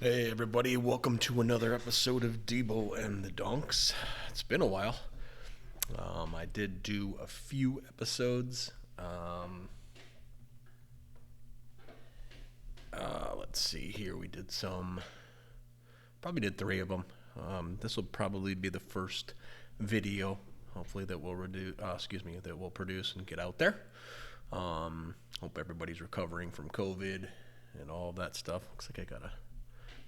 Hey everybody, welcome to another episode of Deebo and the Donks. It's been a while. I did do a few episodes. Let's see here. We did probably did three of them. This will probably be the first video, hopefully that we'll produce and get out there. Hope everybody's recovering from COVID and all of that stuff. Looks like I got a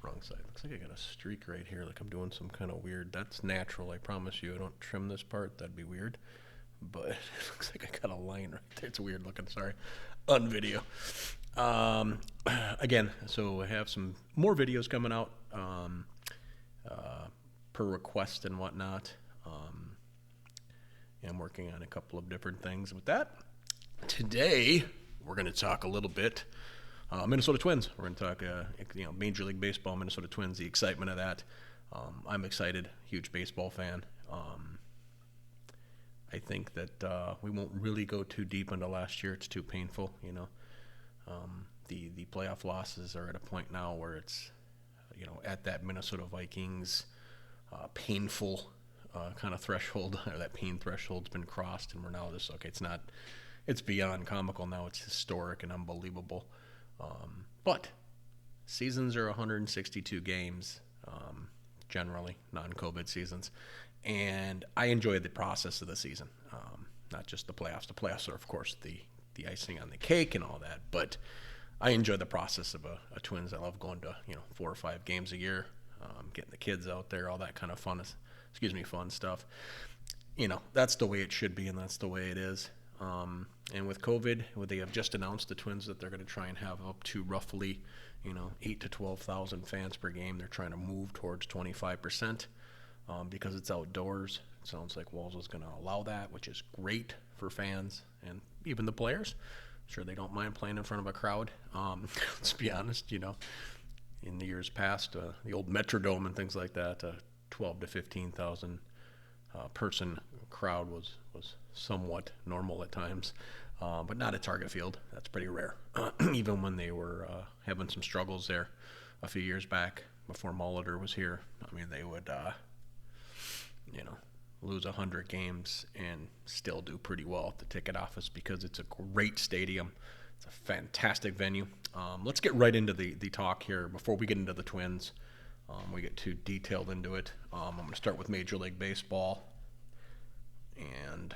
wrong side. Looks like I got a streak right here, like I'm doing some kind of weird. That's natural, I promise you. I don't trim this part. That'd be weird. But it looks like I got a line right there. It's weird looking. Sorry, on video. Again, so I have some more videos coming out per request and whatnot. And I'm working on a couple of different things with that. Today, we're going to talk a little bit Minnesota Twins. We're going to talk, Major League Baseball, Minnesota Twins, the excitement of that. I'm excited, huge baseball fan. I think that we won't really go too deep into last year. It's too painful, The playoff losses are at a point now where it's, at that Minnesota Vikings painful kind of threshold, or that pain threshold's been crossed, and we're now just, it's beyond comical now. It's historic and unbelievable. But seasons are 162 games, generally, non-COVID seasons. And I enjoy the process of the season, not just the playoffs. The playoffs are, of course, the icing on the cake and all that. But I enjoy the process of a Twins. I love going to 4 or 5 games a year, getting the kids out there, all that kind of fun stuff. That's the way it should be, and that's the way it is. And with COVID, they have just announced, the Twins, that they're going to try and have up to roughly, 8 to 12,000 fans per game. They're trying to move towards 25%. Because it's outdoors. It sounds like Walls is going to allow that, which is great for fans and even the players. Sure, they don't mind playing in front of a crowd. Let's be honest, in the years past, the old Metrodome and things like that, 12 to 15,000 person crowd was somewhat normal at times, but not at Target Field. That's pretty rare. Even when they were having some struggles there a few years back before Molitor was here, they would lose 100 games and still do pretty well at the ticket office because it's a great stadium. It's a fantastic venue. Let's get right into the talk here before we get into the Twins. We get too detailed into it. I'm going to start with Major League Baseball, and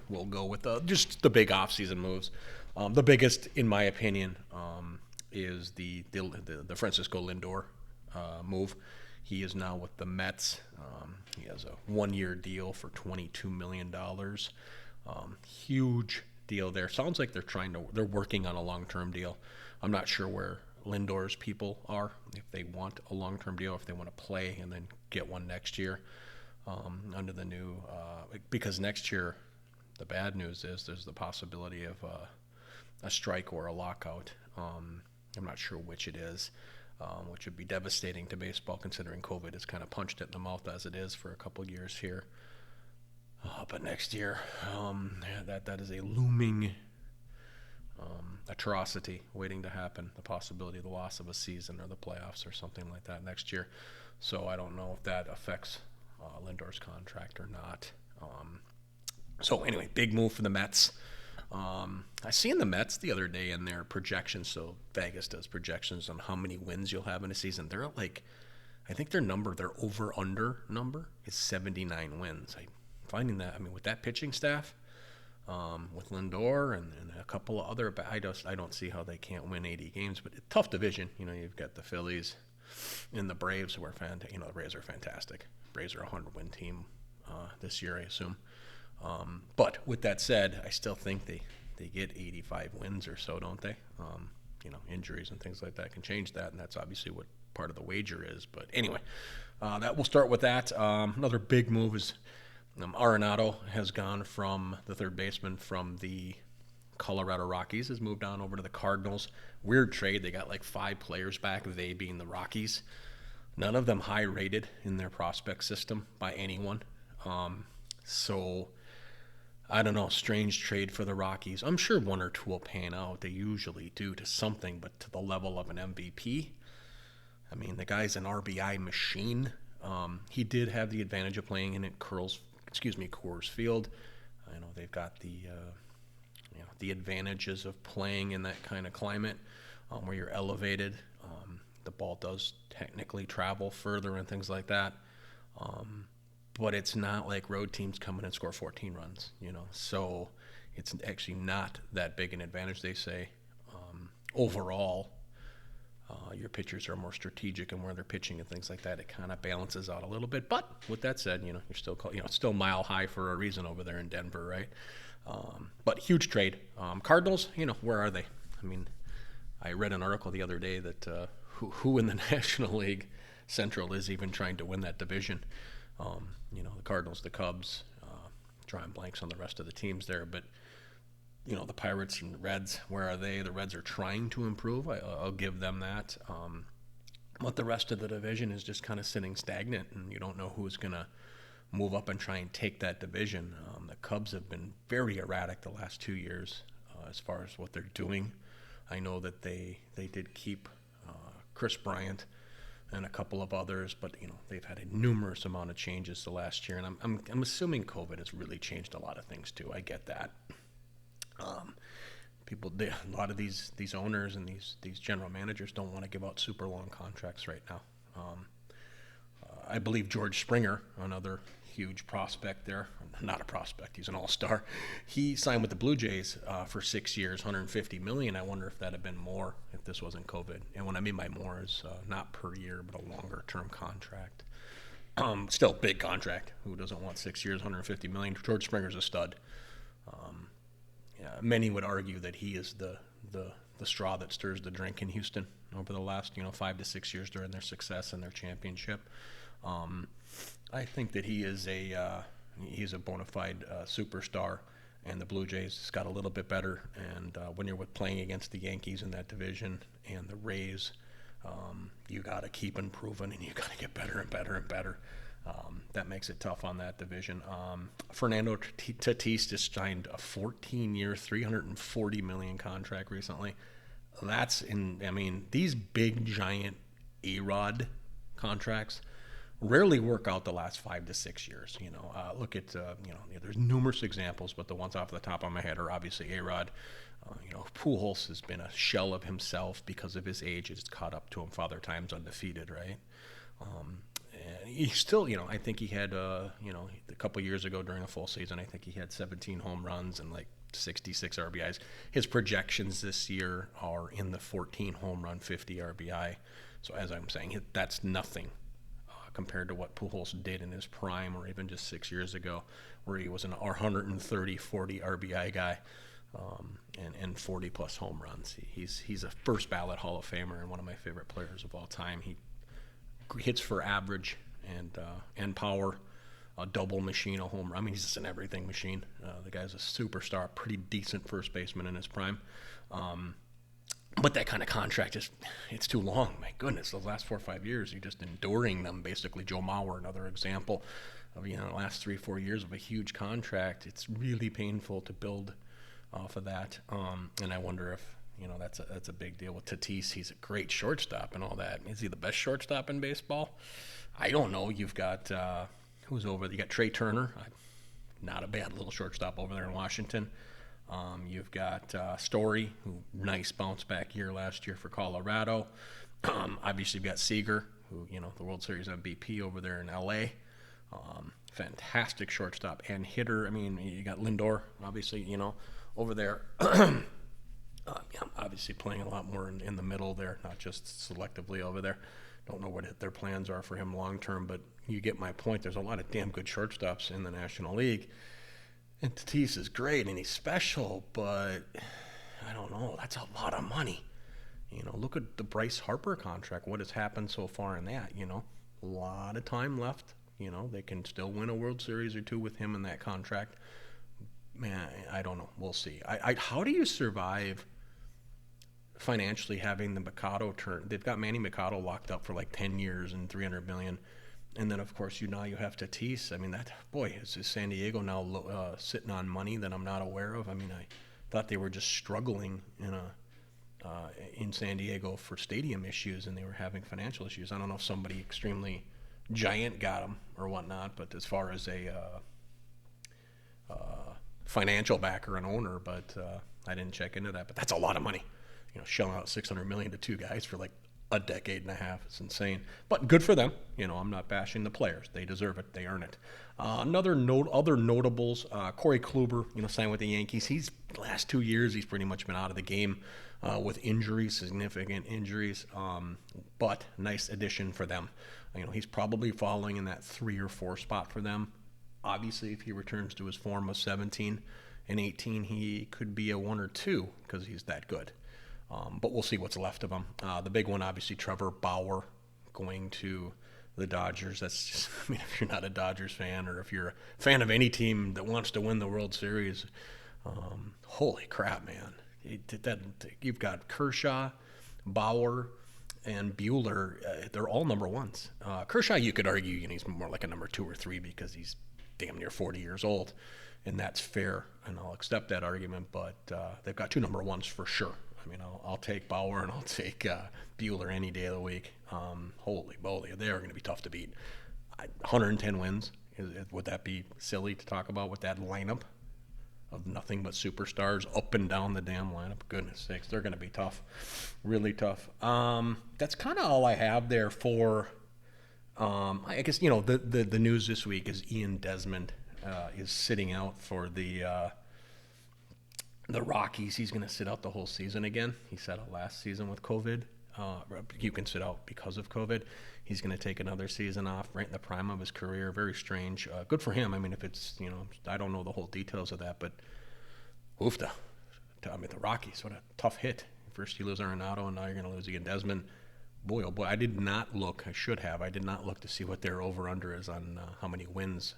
we'll go with just the big offseason moves. The biggest, in my opinion, is the Francisco Lindor move. He is now with the Mets. He has a 1-year deal for $22 million. Huge deal there. Sounds like they're working on a long-term deal. I'm not sure where Lindor's people are, if they want a long-term deal, if they want to play and then get one next year under the new, because next year, the bad news is there's the possibility of a strike or a lockout. I'm not sure which it is. Which would be devastating to baseball, considering COVID has kind of punched it in the mouth as it is for a couple of years here. But next year, that is a looming atrocity waiting to happen, the possibility of the loss of a season or the playoffs or something like that next year. So I don't know if that affects Lindor's contract or not. So anyway, big move for the Mets. I seen the Mets the other day in their projections. So Vegas does projections on how many wins you'll have in a season. They're like, I think their over-under number is 79 wins. I'm finding that, with that pitching staff, with Lindor and a couple of other, I don't see how they can't win 80 games. But tough division. You've got the Phillies and the Braves, who are fantastic. The Braves are fantastic. Braves are a 100-win team this year, I assume. But with that said, I still think they get 85 wins or so, don't they? Injuries and things like that can change that, and that's obviously what part of the wager is. But anyway, that we'll start with that. Another big move is Arenado has gone from the third baseman from the Colorado Rockies, has moved on over to the Cardinals. Weird trade. They got like 5 players back, they being the Rockies. None of them high rated in their prospect system by anyone. So I don't know, strange trade for the Rockies. I'm sure 1 or 2 will pan out. They usually do to something, but to the level of an MVP, I mean, the guy's an RBI machine. He did have the advantage of playing in it Coors Field. I know they've got the advantages of playing in that kind of climate where you're elevated. The ball does technically travel further and things like that. But it's not like road teams come in and score 14 runs, So it's actually not that big an advantage, they say. Overall, your pitchers are more strategic in where they're pitching and things like that. It kind of balances out a little bit. But with that said, you're still it's still mile high for a reason over there in Denver, right? But huge trade. Cardinals, where are they? I mean, I read an article the other day that who in the National League Central is even trying to win that division. The Cardinals, the Cubs, drawing blanks on the rest of the teams there, but the Pirates and the Reds, where are they? The Reds are trying to improve. I'll give them that. But the rest of the division is just kind of sitting stagnant, and you don't know who's going to move up and try and take that division. The Cubs have been very erratic the last 2 years as far as what they're doing. I know that they did keep Chris Bryant and a couple of others, but they've had a numerous amount of changes the last year, and I'm assuming COVID has really changed a lot of things too. I get that. A lot of these owners and these general managers don't want to give out super long contracts right now. I believe George Springer, another huge prospect there, not a prospect, he's an all-star. He signed with the Blue Jays for 6 years, $150 million. I wonder if that had been more if this wasn't COVID. And what I mean by more is not per year, but a longer-term contract. Still big contract. Who doesn't want 6 years, $150 million? George Springer's a stud. Many would argue that he is the straw that stirs the drink in Houston over the last 5 to 6 years during their success and their championship. I think that he's a bona fide superstar, and the Blue Jays got a little bit better. And when you're playing against the Yankees in that division and the Rays, you got to keep improving and you got to get better and better and better. That makes it tough on that division. Fernando Tatis just signed a 14-year, $340 million contract recently. These big, giant A-Rod contracts rarely work out the last 5 to 6 years. Look at, there's numerous examples, but the ones off the top of my head are obviously A-Rod. Pujols has been a shell of himself because of his age. It's caught up to him. Father Time's undefeated, right? And he still, I think he had, a couple years ago during a full season, I think he had 17 home runs and like 66 RBIs. His projections this year are in the 14 home run, 50 RBI. So as I'm saying, that's nothing compared to what Pujols did in his prime or even just 6 years ago, where he was an 130, 40 RBI guy and 40-plus home runs. He's a first ballot Hall of Famer and one of my favorite players of all time. He hits for average and power, a double machine, a home run. He's just an everything machine. The guy's a superstar, pretty decent first baseman in his prime. But that kind of contract it's too long. My goodness, the last 4 or 5 years, you're just enduring them. Basically, Joe Mauer, another example of the last 3 or 4 years of a huge contract. It's really painful to build off of that. And I wonder if that's a big deal with Tatis. He's a great shortstop and all that. Is he the best shortstop in baseball? I don't know. You've got who's over there? You got Trey Turner, not a bad little shortstop over there in Washington. You've got Story, who nice bounce back year last year for Colorado. Obviously, you've got Seager, who the World Series MVP over there in LA. Fantastic shortstop and hitter. You got Lindor, obviously, over there. Obviously playing a lot more in the middle there, not just selectively over there. Don't know what their plans are for him long term, but you get my point. There's a lot of damn good shortstops in the National League. And Tatis is great and he's special, but I don't know. That's a lot of money. Look at the Bryce Harper contract. What has happened so far in that? A lot of time left. They can still win a World Series or two with him in that contract. Man, I don't know. We'll see. How do you survive financially having the Machado turn? They've got Manny Machado locked up for like 10 years and $300 million. And then, of course, you have Tatis. Is San Diego now sitting on money that I'm not aware of? I thought they were just struggling in in San Diego for stadium issues, and they were having financial issues. I don't know if somebody extremely giant got them or whatnot, but as far as a financial backer and owner, but I didn't check into that. But that's a lot of money, shelling out $600 million to two guys for like a decade and a half. It's insane, but good for them. I'm not bashing the players; they deserve it, they earn it. Other notables: Corey Kluber, signed with the Yankees. He's the last 2 years he's pretty much been out of the game with injuries, significant injuries. But nice addition for them. He's probably falling in that 3 or 4 spot for them. Obviously, if he returns to his form of 17 and 18, he could be a 1 or 2 because he's that good. But we'll see what's left of him. The big one, obviously, Trevor Bauer going to the Dodgers. That's just, if you're not a Dodgers fan or if you're a fan of any team that wants to win the World Series, holy crap, man. You've got Kershaw, Bauer, and Buehler. They're all number ones. Kershaw, you could argue, he's more like a number 2 or 3 because he's damn near 40 years old, and that's fair, and I'll accept that argument, but they've got 2 number ones for sure. I'll take Bauer and I'll take Buehler any day of the week. Holy moly, they are going to be tough to beat. 110 wins, would that be silly to talk about with that lineup of nothing but superstars up and down the damn lineup? Goodness sakes, they're going to be tough, really tough. That's kind of all I have there for, I guess, the news this week is Ian Desmond is sitting out for the Rockies. He's going to sit out the whole season again. He sat out last season with COVID. You can sit out because of COVID. He's going to take another season off right in the prime of his career. Very strange. Good for him. If it's, I don't know the whole details of that, but oofta. The Rockies, what a tough hit. First you lose Arenado, and now you're going to lose again Desmond. Boy, oh boy, I did not look. I should have. I did not look to see what their over-under is on how many wins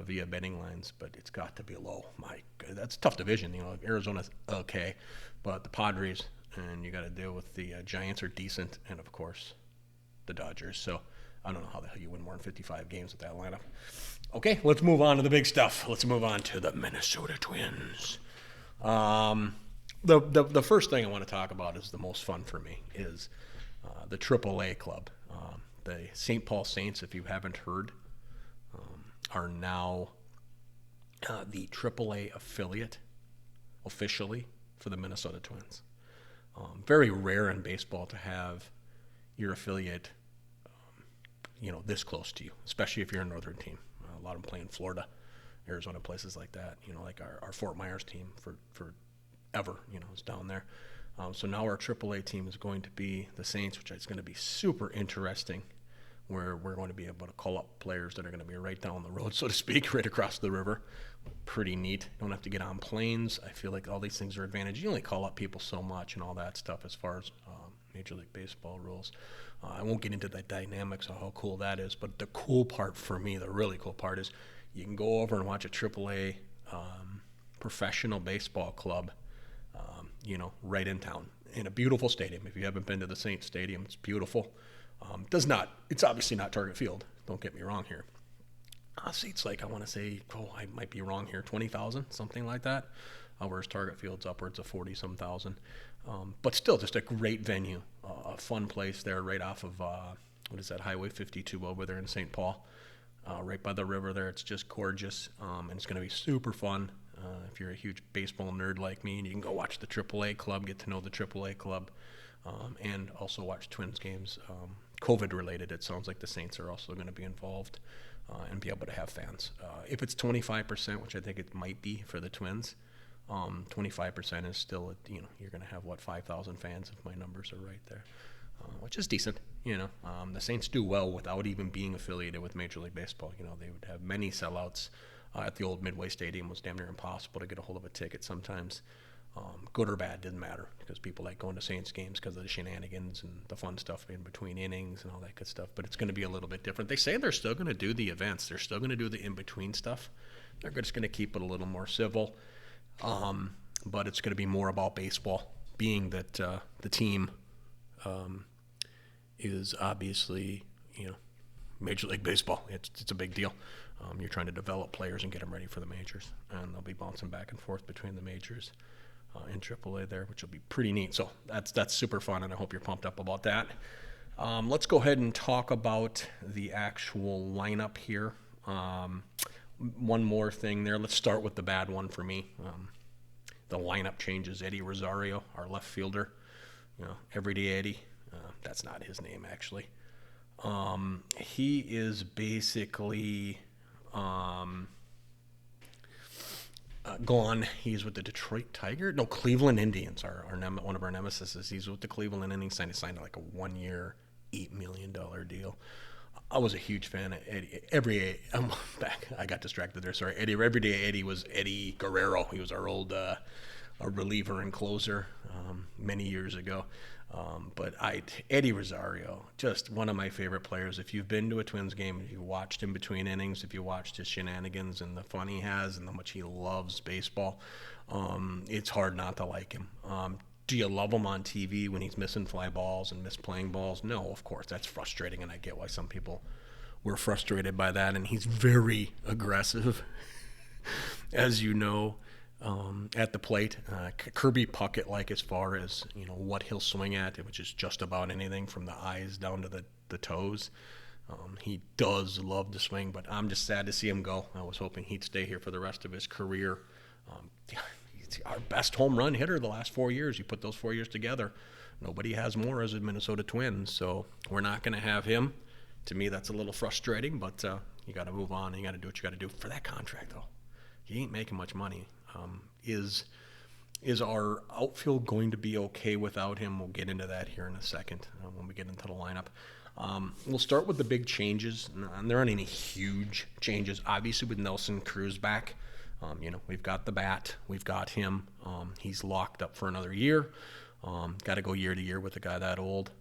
via betting lines, but it's got to be low. My God, that's a tough division. Arizona's okay, but the Padres, and you got to deal with the Giants are decent, and of course, the Dodgers. So I don't know how the hell you win more than 55 games with that lineup. Okay, let's move on to the big stuff. Let's move on to the Minnesota Twins. The first thing I want to talk about is the most fun for me is the AAA club. The St. Paul Saints, if you haven't heard, are now the AAA affiliate officially for the Minnesota Twins. Very rare in baseball to have your affiliate, this close to you, especially if you're a northern team. A lot of them play in Florida, Arizona, places like that. Like our Fort Myers team for ever, is down there. So now our AAA team is going to be the Saints, which is going to be super interesting, where we're going to be able to call up players that are going to be right down the road, so to speak, right across the river. Pretty neat. Don't have to get on planes. I feel like all these things are advantage. You only call up people so much and all that stuff as far as Major League Baseball rules. I won't get into the dynamics of how cool that is, but the cool part for me, the really cool part is you can go over and watch a AAA professional baseball club, right in town in a beautiful stadium. If you haven't been to the Saints Stadium, it's beautiful. It's obviously not Target Field. Don't get me wrong here. Seats like, I want to say, I might be wrong here, 20,000, something like that. Whereas Target Field's upwards of 40-some thousand. But still, just a great venue, a fun place there right off of, Highway 52 over there in St. Paul, right by the river there. It's just gorgeous, and it's going to be super fun. If you're a huge baseball nerd like me, and you can go watch the AAA club, get to know the AAA club, and also watch Twins games. COVID related, it sounds like the Saints are also going to be involved and be able to have fans. If it's 25%, which I think it might be for the Twins, 25% is still, you're going to have 5,000 fans if my numbers are right there, which is decent. The Saints do well without even being affiliated with Major League Baseball. They would have many sellouts at the old Midway Stadium. It was damn near impossible to get a hold of a ticket sometimes. Good or bad, didn't matter, because people like going to Saints games because of the shenanigans and the fun stuff in between innings and all that good stuff. But it's going to be a little bit different. They say they're still going to do the events. They're still going to do the in-between stuff. They're just going to keep it a little more civil. But it's going to be more about baseball, being that the team is obviously, Major League Baseball. It's a big deal. You're trying to develop players and get them ready for the majors, and they'll be bouncing back and forth between the majors. in AAA there, which will be pretty neat. So that's super fun, and I hope you're pumped up about that. Let's go ahead and talk about the actual lineup here. One more thing there. Let's start with the bad one for me. The lineup changes. Eddie Rosario, our left fielder, Everyday Eddie. That's not his name, actually. He is basically gone. He's with the Detroit Tigers. No, Cleveland Indians are one of our nemesis. He's with the Cleveland Indians. Signed like a 1 year, $8 million deal. I was a huge fan of Eddie. Back. I got distracted there. Sorry. Everyday Eddie was Eddie Guerrero. He was our old a reliever and closer many years ago. But Eddie Rosario, just one of my favorite players. If you've been to a Twins game, if you watched him between innings, if you watched his shenanigans and the fun he has and how much he loves baseball, it's hard not to like him. Do you love him on TV when he's missing fly balls and misplaying balls? No, of course. That's frustrating, and I get why some people were frustrated by that. And he's very aggressive, as you know, at the plate. Kirby Puckett-like as far as what he'll swing at, which is just about anything from the eyes down to the toes. He does love to swing, but I'm just sad to see him go. I was hoping he'd stay here for the rest of his career. He's our best home run hitter the last 4 years. You put those 4 years together, nobody has more as a Minnesota Twins, so we're not going to have him. To me, that's a little frustrating, but you got to move on, and you got to do what you got to do. For that contract, though, he ain't making much money. Is our outfield going to be okay without him? We'll get into that here in a second when we get into the lineup. We'll start with the big changes, and there aren't any huge changes. Obviously, with Nelson Cruz back, we've got the bat. We've got him. He's locked up for another year. Got to go year to year with a guy that old.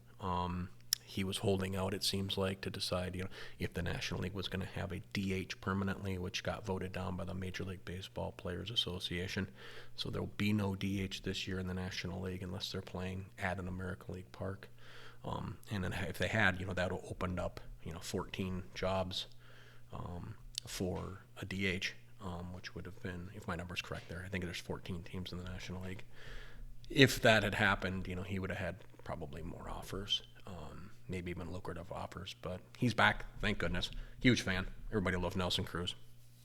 He was holding out, it seems like, to decide, if the National League was going to have a DH permanently, which got voted down by the Major League Baseball Players Association. So there'll be no DH this year in the National League unless they're playing at an American League park. And then if they had, that would opened up, 14 jobs for a DH, which would have been, if my number's correct there, I think there's 14 teams in the National League. If that had happened, he would have had probably more offers. Maybe even lucrative offers, but he's back, thank goodness. Huge fan. Everybody loved Nelson Cruz.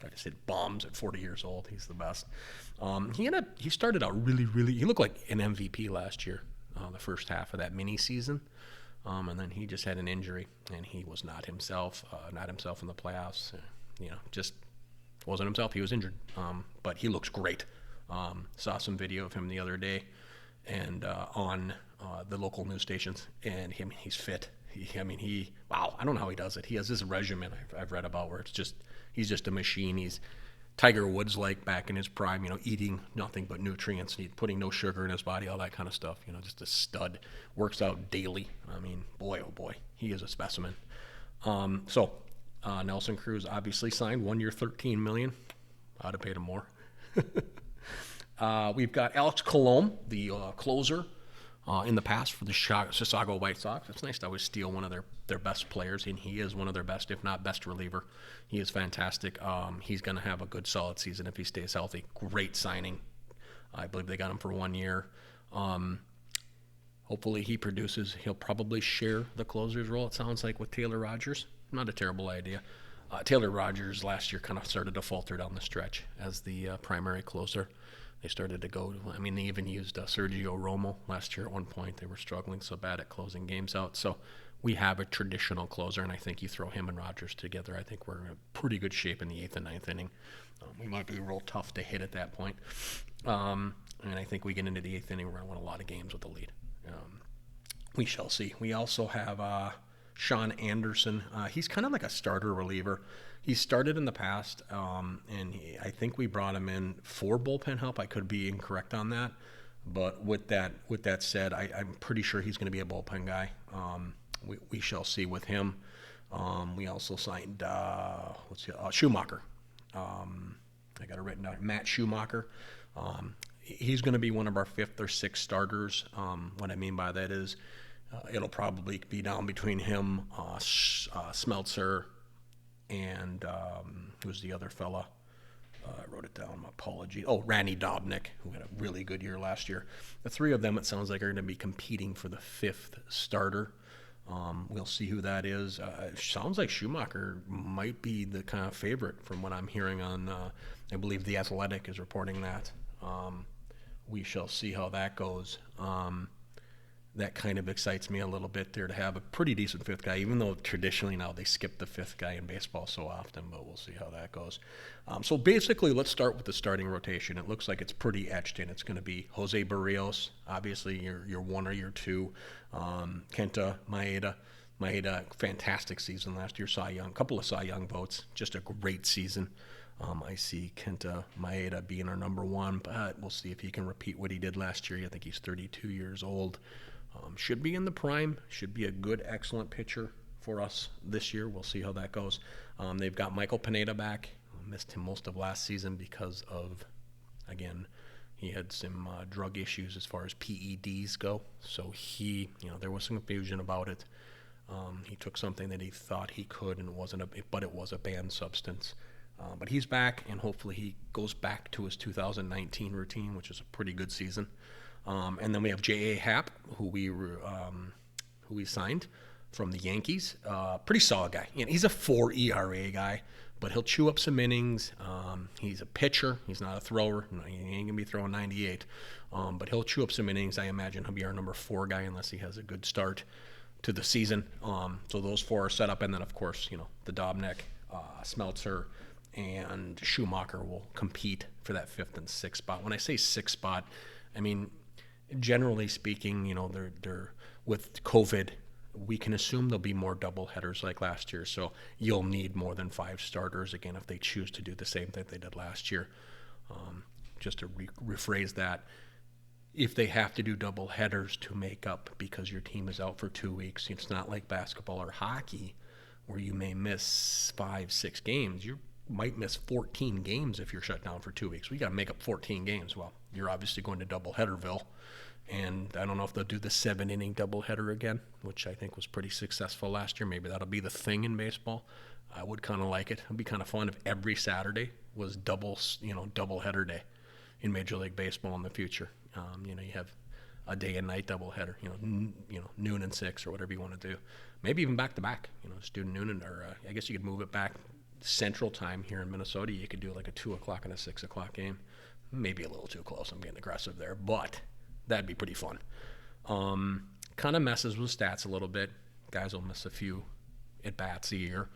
I just hit bombs at 40 years old. He's the best. He started out really, he looked like an MVP last year, the first half of that mini season, and then he just had an injury, and he was not himself in the playoffs. Just wasn't himself. He was injured, but he looks great. Saw some video of him the other day, and on the local news stations, and he's fit. Wow, I don't know how he does it. He has this regimen I've read about where he's just a machine. He's Tiger Woods like back in his prime, eating nothing but nutrients, putting no sugar in his body, all that kind of stuff. Just a stud. Works out daily. Boy, oh boy, he is a specimen. Nelson Cruz obviously signed 1 year, $13 million. I'd have paid him more. We've got Alex Colomé, the closer. In the past for the Chicago White Sox. It's nice to always steal one of their best players, and he is one of their best, if not best reliever. He is fantastic. He's going to have a good, solid season if he stays healthy. Great signing. I believe they got him for 1 year. Hopefully he produces. He'll probably share the closer's role, it sounds like, with Taylor Rogers. Not a terrible idea. Taylor Rogers last year kind of started to falter down the stretch as the primary closer. They started to go. They even used Sergio Romo last year at one point. They were struggling so bad at closing games out. So we have a traditional closer, and I think you throw him and Rogers together, I think we're in pretty good shape in the 8th and 9th inning. We might be real tough to hit at that point. And I think we get into the 8th inning, we're going to win a lot of games with the lead. We shall see. We also have Sean Anderson. He's kind of like a starter reliever. He started in the past, and I think we brought him in for bullpen help. I could be incorrect on that, but with that said, I'm pretty sure he's going to be a bullpen guy. We shall see with him. We also signed Schumacher. I got it written down. Matt Schumacher. He's going to be one of our 5th or 6th starters. What I mean by that is it'll probably be down between him, Smeltzer, and who's the other fella? I wrote it down. My apology. Oh, Randy Dobnik, who had a really good year last year. The three of them, it sounds like, are going to be competing for the fifth starter. We'll see who that is. It sounds like Schumacher might be the kind of favorite from what I'm hearing on, I believe The Athletic is reporting that. We shall see how that goes. That kind of excites me a little bit there to have a pretty decent fifth guy, even though traditionally now they skip the fifth guy in baseball so often, but we'll see how that goes. So basically, let's start with the starting rotation. It looks like it's pretty etched in. It's going to be Jose Barrios, obviously your one or your two, Kenta Maeda. Maeda, fantastic season last year, Cy Young, couple of Cy Young votes, just a great season. I see Kenta Maeda being our number one, but we'll see if he can repeat what he did last year. I think he's 32 years old. Should be in the prime, should be a good, excellent pitcher for us this year. We'll see how that goes. They've got Michael Pineda back. Missed him most of last season because of, again, he had some drug issues as far as PEDs go. So there was some confusion about it. He took something that he thought he could, and it was a banned substance. But he's back, and hopefully he goes back to his 2019 routine, which is a pretty good season. And then we have J.A. Happ, who we signed from the Yankees. Pretty solid guy. He's a 4 ERA guy, but he'll chew up some innings. He's a pitcher. He's not a thrower. No, he ain't going to be throwing 98. But he'll chew up some innings. I imagine he'll be our number 4 guy unless he has a good start to the season. So those 4 are set up. And then, of course, the Dobnik, Smeltzer, and Schumacher will compete for that 5th and 6th spot. When I say 6th spot, I mean, generally speaking, they're with COVID, we can assume there'll be more double headers like last year. So you'll need more than 5 starters again if they choose to do the same thing they did last year. Just to rephrase that, if they have to do double headers to make up because your team is out for 2 weeks, it's not like basketball or hockey where you may miss 5-6 games. You might miss 14 games if you're shut down for 2 weeks. We got to make up 14 games. Well, you're obviously going to doubleheaderville, and I don't know if they'll do the 7-inning doubleheader again, which I think was pretty successful last year. Maybe that'll be the thing in baseball. I would kind of like it. It'd be kind of fun if every Saturday was doubleheader day in Major League Baseball in the future. You have a day and night doubleheader. Noon and 6 or whatever you want to do. Maybe even back to back. Just do noon or I guess you could move it back Central Time here in Minnesota. You could do like a 2 o'clock and a 6 o'clock game. Maybe a little too close. I'm getting aggressive there, but that'd be pretty fun. Kind of messes with stats a little bit. Guys will miss a few at bats a year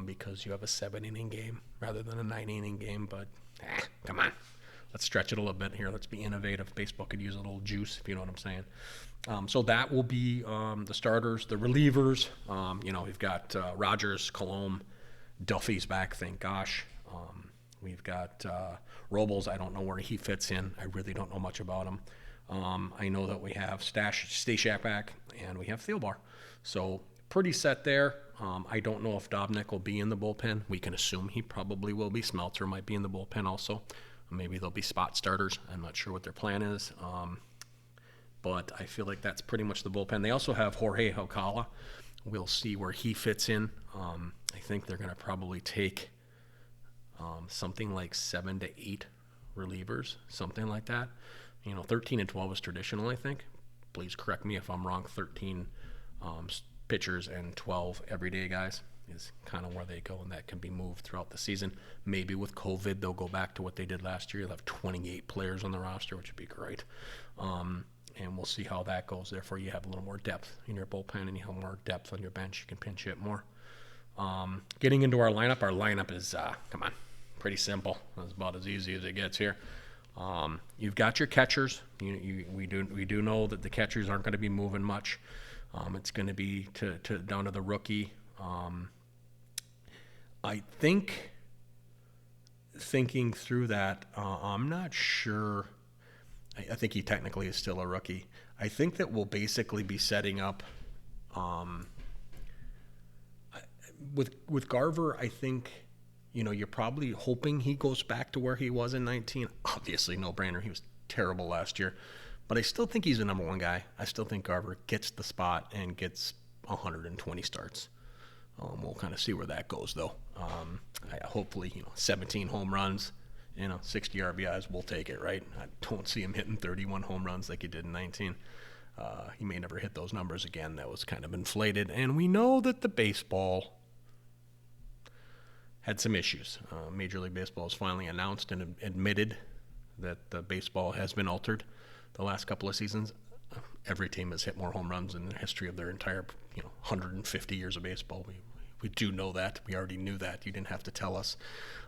because you have a 7-inning game rather than a 9-inning game. But come on, let's stretch it a little bit here. Let's be innovative. Baseball could use a little juice, if you know what I'm saying. So that will be the starters, the relievers. We've got Rogers, Colomb, Duffy's back, thank gosh. We've got Robles. I don't know where he fits in. I really don't know much about him. I know that we have Stashak back, and we have Thielbar. So pretty set there. I don't know if Dobnik will be in the bullpen. We can assume he probably will be. Smeltzer might be in the bullpen also. Maybe they'll be spot starters. I'm not sure what their plan is. But I feel like that's pretty much the bullpen. They also have Jorge Alcala. We'll see where he fits in. I think they're going to probably take something like 7 to 8 relievers, something like that. 13 and 12 is traditional, I think. Please correct me if I'm wrong. 13 pitchers and 12 everyday guys is kind of where they go, and that can be moved throughout the season. Maybe with COVID, they'll go back to what they did last year. They'll have 28 players on the roster, which would be great. And we'll see how that goes. Therefore, you have a little more depth in your bullpen, and you have more depth on your bench. You can pinch hit more. Getting into our lineup is, pretty simple. That's about as easy as it gets here. You've got your catchers. We do know that the catchers aren't going to be moving much. It's going to be down to the rookie. I think thinking through that, I'm not sure. I think he technically is still a rookie. I think that we'll basically be setting up with Garver. I think you're probably hoping he goes back to where he was in 19. Obviously, no brainer. He was terrible last year, but I still think he's the number 1 guy. I still think Garver gets the spot and gets 120 starts. We'll kind of see where that goes, though. Hopefully, 17 home runs, 60 RBIs, we'll take it, right? I don't see him hitting 31 home runs like he did in 19. He may never hit those numbers again. That was kind of inflated. And we know that the baseball had some issues. Major League Baseball has finally announced and admitted that the baseball has been altered the last couple of seasons. Every team has hit more home runs in the history of their entire 150 years of baseball. We do know that. We already knew that. You didn't have to tell us.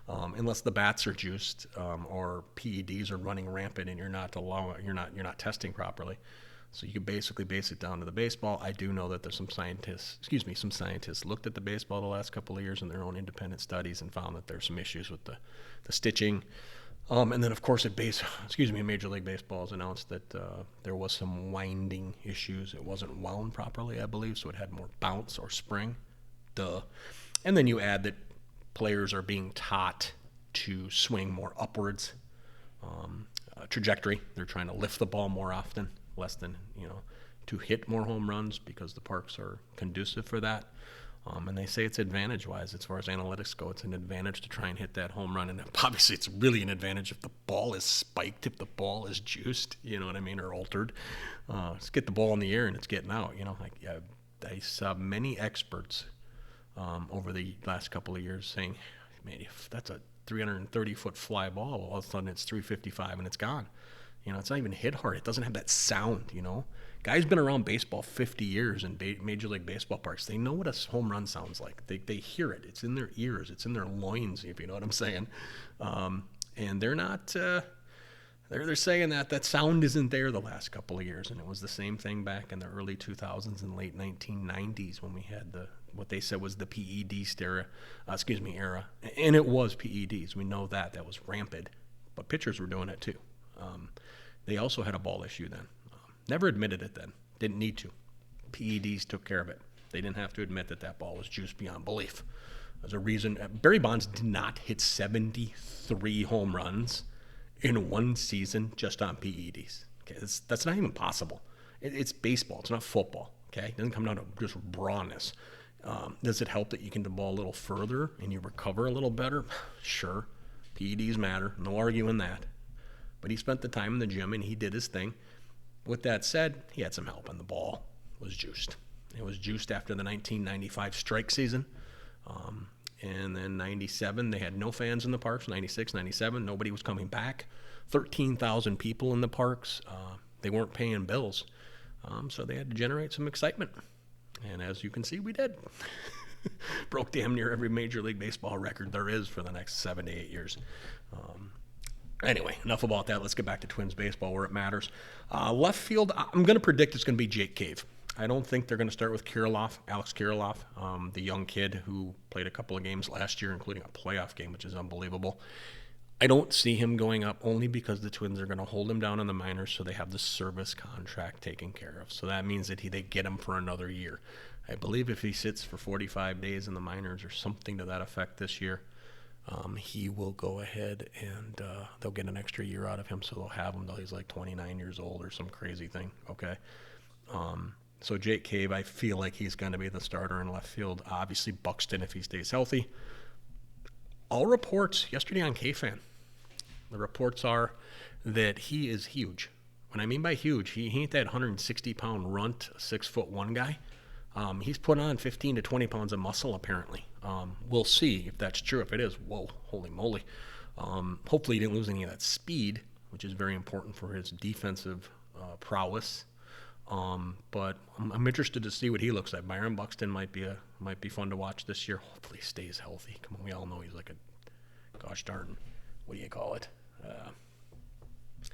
Unless the bats are juiced or PEDs are running rampant and you're not testing properly. So you can basically base it down to the baseball. I do know that there's some scientists looked at the baseball the last couple of years in their own independent studies and found that there's some issues with the stitching. And then, of course, Major League Baseball has announced that there was some winding issues. It wasn't wound properly, I believe, so it had more bounce or spring. Duh. And then you add that players are being taught to swing more upwards trajectory. They're trying to lift the ball more often, less than, to hit more home runs because the parks are conducive for that. And they say it's advantage-wise as far as analytics go. It's an advantage to try and hit that home run. And obviously it's really an advantage if the ball is spiked, if the ball is juiced, or altered. Just get the ball in the air and it's getting out. I saw many experts over the last couple of years saying, man, if that's a 330-foot fly ball, all of a sudden it's 355 and it's gone. It's not even hit hard. It doesn't have that sound, Guys been around baseball 50 years in Major League Baseball parks. They know what a home run sounds like. They hear it. It's in their ears. It's in their loins, if you know what I'm saying. And they're not they're saying that sound isn't there the last couple of years. And it was the same thing back in the early 2000s and late 1990s when we had what they said was the PED era. And it was PEDs. We know that was rampant. But pitchers were doing it too. They also had a ball issue then. Never admitted it then. Didn't need to. PEDs took care of it. They didn't have to admit that ball was juiced beyond belief. There's a reason. Barry Bonds did not hit 73 home runs in one season just on PEDs. Okay, that's not even possible. It's baseball. It's not football. Okay, it doesn't come down to just rawness. Does it help that you can hit the ball a little further and you recover a little better? Sure. PEDs matter. No arguing that. But he spent the time in the gym and he did his thing. With that said, he had some help, and the ball was juiced. It was juiced after the 1995 strike season. And then 97, they had no fans in the parks. 96, 97, nobody was coming back. 13,000 people in the parks. They weren't paying bills. So they had to generate some excitement. And as you can see, we did. Broke damn near every Major League Baseball record there is for the next 7 to 8 years. Anyway, enough about that. Let's get back to Twins baseball where it matters. Left field, I'm going to predict it's going to be Jake Cave. I don't think they're going to start with Alex Kirilloff, the young kid who played a couple of games last year, including a playoff game, which is unbelievable. I don't see him going up only because the Twins are going to hold him down in the minors so they have the service contract taken care of. So that means that they get him for another year. I believe if he sits for 45 days in the minors or something to that effect this year, he will go ahead and they'll get an extra year out of him, so they'll have him till he's like 29 years old or some crazy thing, okay? So Jake Cave, I feel like he's going to be the starter in left field. Obviously Buxton if he stays healthy. All reports yesterday on K-Fan, the reports are that he is huge. What I mean by huge, he ain't that 160-pound runt, 6'1" guy. He's put on 15 to 20 pounds of muscle, apparently. We'll see if that's true. If it is, whoa, holy moly. Hopefully he didn't lose any of that speed, which is very important for his defensive prowess. But I'm interested to see what he looks like. Byron Buxton might be fun to watch this year. Hopefully he stays healthy. Come on, we all know he's like a, gosh darn, what do you call it?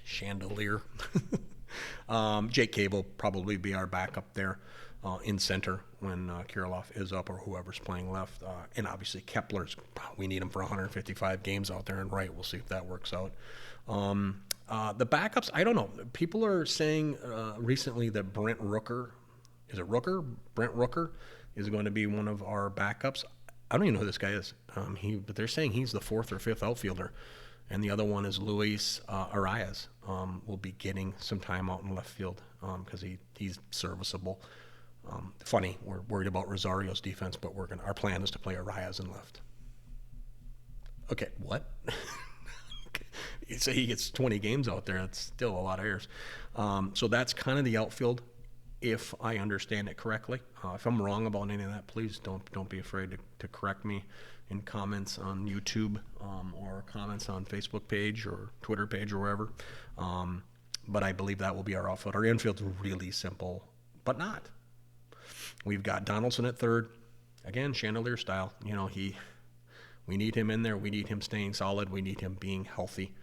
Chandelier. Jake Cave will probably be our backup there in center when Kirilloff is up or whoever's playing left. And obviously Kepler's, we need him for 155 games out there and right. We'll see if that works out. The backups, I don't know. People are saying recently that Brent Rooker is going to be one of our backups. I don't even know who this guy is. But they're saying he's the fourth or fifth outfielder. And the other one is Luis Arias. Will be getting some time out in left field because he's serviceable. Funny, we're worried about Rosario's defense, but our plan is to play Arias in left. Okay, what? You say he gets 20 games out there, that's still a lot of errors. So that's kind of the outfield, if I understand it correctly. If I'm wrong about any of that, please don't be afraid to correct me in comments on YouTube or comments on Facebook page or Twitter page or wherever. But I believe that will be our outfield. Our infield's really simple, but not. We've got Donaldson at third. Again, Chandelier style. We need him in there. We need him staying solid. We need him being healthy.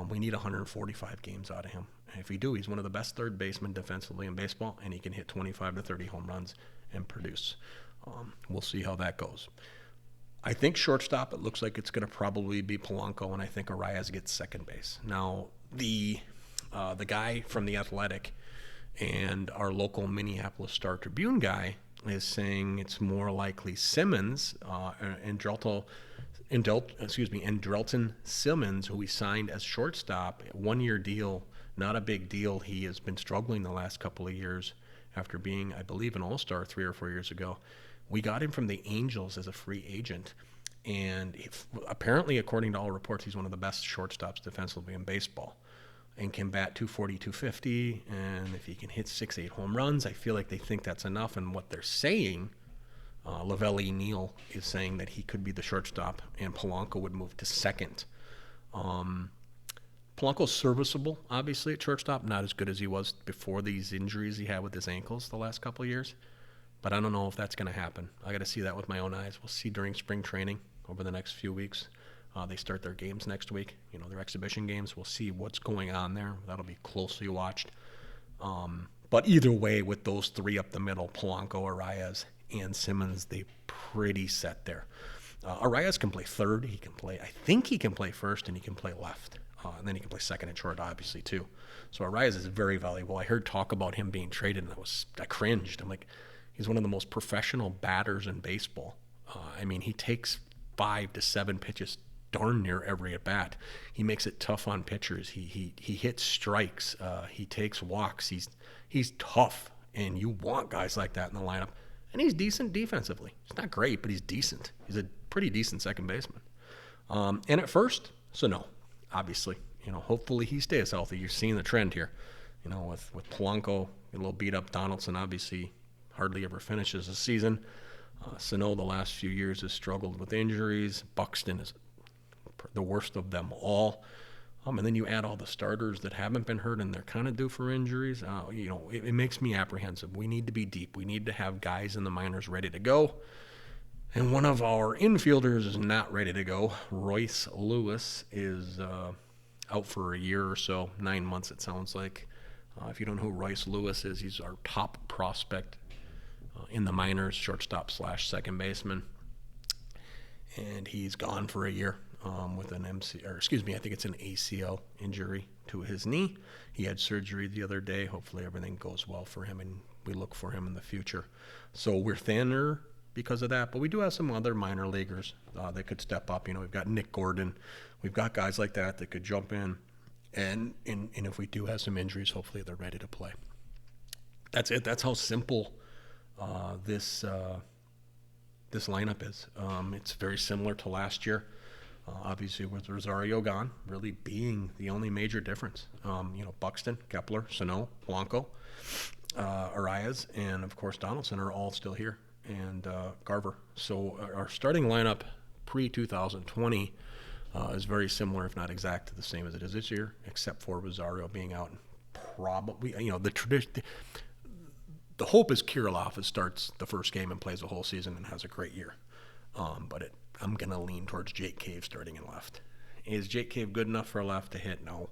We need 145 games out of him. And if we do, he's one of the best third basemen defensively in baseball, and he can hit 25 to 30 home runs and produce. We'll see how that goes. I think shortstop, it looks like it's going to probably be Polanco, and I think Arias gets second base. Now, the guy from The Athletic and our local Minneapolis Star-Tribune guy is saying it's more likely Simmons and Drelton Simmons, who we signed as shortstop, 1-year deal, not a big deal. He has been struggling the last couple of years after being, I believe, an all-star 3 or 4 years ago. We got him from the Angels as a free agent, and apparently, according to all reports, he's one of the best shortstops defensively in baseball and can bat 240, 250, and if he can hit 6-8 home runs, I feel like they think that's enough. And what they're saying, Lavelli Neal is saying that he could be the shortstop, and Polanco would move to second. Polanco's serviceable, obviously, at shortstop, not as good as he was before these injuries he had with his ankles the last couple of years. But I don't know if that's going to happen. I got to see that with my own eyes. We'll see during spring training over the next few weeks. They start their games next week, their exhibition games. We'll see what's going on there. That'll be closely watched. But either way, with those three up the middle, Polanco, Arias, and Simmons, they pretty set there. Arias can play third. I think he can play first, and he can play left. And then he can play second and short, obviously, too. So Arias is very valuable. I heard talk about him being traded, and I cringed. I'm like, he's one of the most professional batters in baseball. He takes 5 to 7 pitches darn near every at bat. He makes it tough on pitchers. He hits strikes. He takes walks. He's tough, and you want guys like that in the lineup. And he's decent defensively. He's not great, but he's decent. He's a pretty decent second baseman. And at first, Sano, obviously, hopefully he stays healthy. You're seeing the trend here. With Polanco, a little beat up. Donaldson obviously hardly ever finishes a season. Sano the last few years has struggled with injuries. Buxton is the worst of them all. And then you add all the starters that haven't been hurt and they're kind of due for injuries. It makes me apprehensive. We need to be deep. We need to have guys in the minors ready to go. And one of our infielders is not ready to go. Royce Lewis is out for a year or so, 9 months it sounds like. If you don't know who Royce Lewis is, he's our top prospect in the minors, shortstop / second baseman. And he's gone for a year with an I think it's an ACL injury to his knee. He had surgery the other day. Hopefully everything goes well for him, and we look for him in the future. So we're thinner because of that, but we do have some other minor leaguers that could step up. We've got Nick Gordon. We've got guys like that could jump in. And if we do have some injuries, hopefully they're ready to play. That's it. That's how simple this lineup is. It's very similar to last year. Obviously, with Rosario gone, really being the only major difference. Buxton, Kepler, Sano, Polanco, Arias, and of course Donaldson are all still here, and Garver. So our starting lineup pre-2020 is very similar, if not exact, the same as it is this year, except for Rosario being out. And probably, the hope is Kirilloff starts the first game and plays the whole season and has a great year. But I'm going to lean towards Jake Cave starting in left. Is Jake Cave good enough for left to hit? No.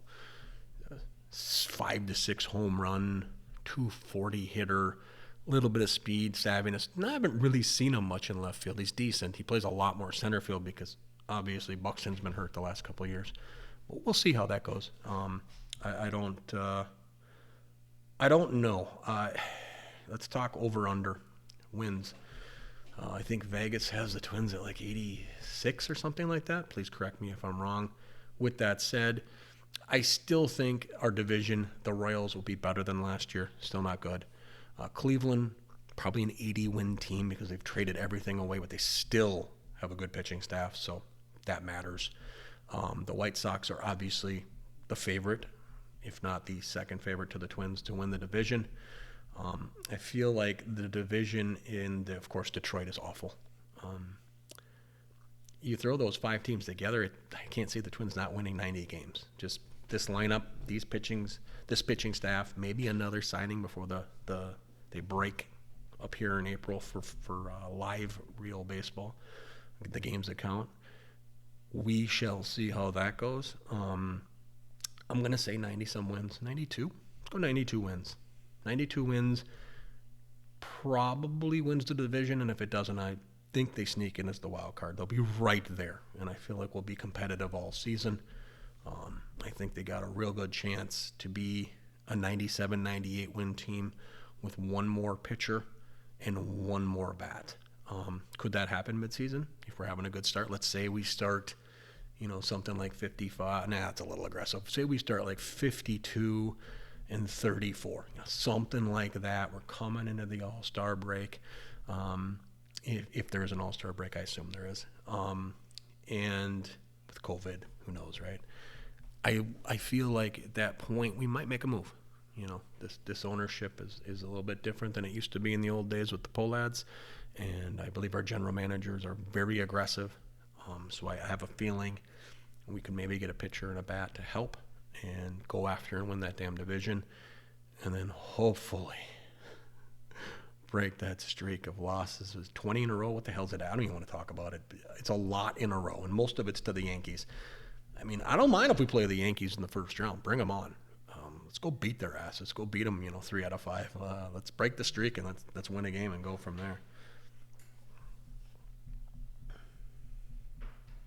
5 to 6 home run, 240 hitter, a little bit of speed, savviness. I haven't really seen him much in left field. He's decent. He plays a lot more center field because obviously Buxton's been hurt the last couple of years. But we'll see how that goes. I don't know. Let's talk over-under wins. I think Vegas has the Twins at like 86 or something like that. Please correct me if I'm wrong. With that said, I still think our division, the Royals, will be better than last year. Still not good. Cleveland, probably an 80-win team because they've traded everything away, but they still have a good pitching staff, so that matters. The White Sox are obviously the favorite, if not the second favorite to the Twins to win the division. I feel like the division of course, Detroit is awful. You throw those 5 teams together, I can't see the Twins not winning 90 games. Just this lineup, this pitching staff, maybe another signing before they break up here in April for live real baseball, the games that count. We shall see how that goes. I'm going to say 90-some wins. 92? Let's go 92 wins. 92 wins probably wins the division, and if it doesn't, I think they sneak in as the wild card. They'll be right there, and I feel like we'll be competitive all season. I think they got a real good chance to be a 97, 98 win team with one more pitcher and one more bat. Could that happen midseason if we're having a good start? Let's say we start, something like 55. Nah, that's a little aggressive. Say we start like 52 and 34, something like that. We're coming into the All-Star break. If there is an All-Star break, I assume there is. And with COVID, who knows, right? I feel like at that point we might make a move. This ownership is a little bit different than it used to be in the old days with the Pohlads, and I believe our general managers are very aggressive. So I have a feeling we could maybe get a pitcher and a bat to help and go after and win that damn division, and then hopefully break that streak of losses. It was 20 in a row. What the hell's it? I don't even want to talk about it. It's a lot in a row, and most of it's to the Yankees. I mean, I don't mind if we play the Yankees in the first round. Bring them on. Let's go beat their ass. Let's go beat them, 3 out of 5. Let's break the streak and let's win a game and go from there.